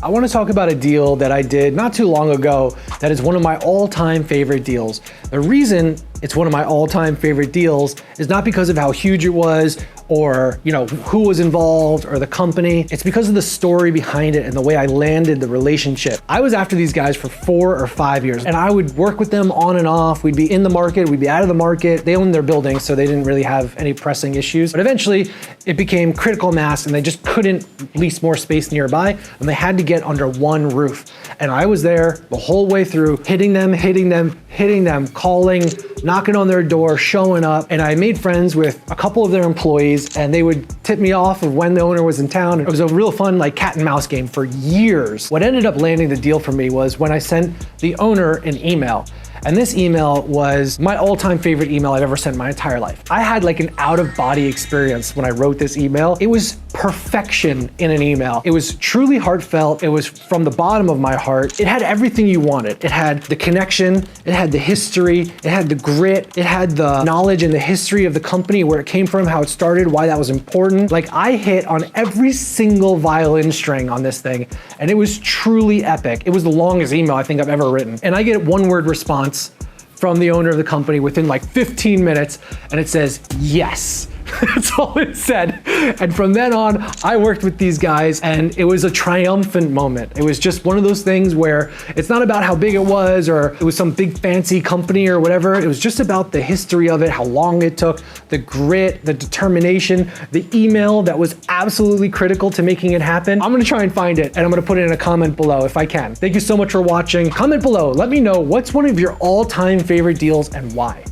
I want to talk about a deal that I did not too long ago that is one of my all-time favorite deals. The reason it's one of my all-time favorite deals is not because of how huge it was or who was involved or the company. It's because of the story behind it and the way I landed the relationship. I was after these guys for 4 or 5 years and I would work with them on and off. We'd be in the market, we'd be out of the market. They owned their building, so they didn't really have any pressing issues. But eventually it became critical mass and they just couldn't lease more space nearby and they had to get under one roof. And I was there the whole way through, hitting them, calling, knocking on their door, showing up. And I made friends with a couple of their employees and they would tip me off of when the owner was in town. It was a real fun cat and mouse game for years. What ended up landing the deal for me was when I sent the owner an email. And this email was my all-time favorite email I've ever sent in my entire life. I had an out-of-body experience when I wrote this email. It was perfection in an email. It was truly heartfelt. It was from the bottom of my heart. It had everything you wanted. It had the connection, it had the history, it had the grit, it had the knowledge and the history of the company, where it came from, how it started, why that was important. I hit on every single violin string on this thing, and it was truly epic. It was the longest email I think I've ever written. And I get a one-word response from the owner of the company within 15 minutes, and it says, yes. That's all it said. And from then on, I worked with these guys and it was a triumphant moment. It was just one of those things where it's not about how big it was or it was some big fancy company or whatever. It was just about the history of it, how long it took, the grit, the determination, the email that was absolutely critical to making it happen. I'm gonna try and find it and I'm gonna put it in a comment below if I can. Thank you so much for watching. Comment below, let me know what's one of your all-time favorite deals and why.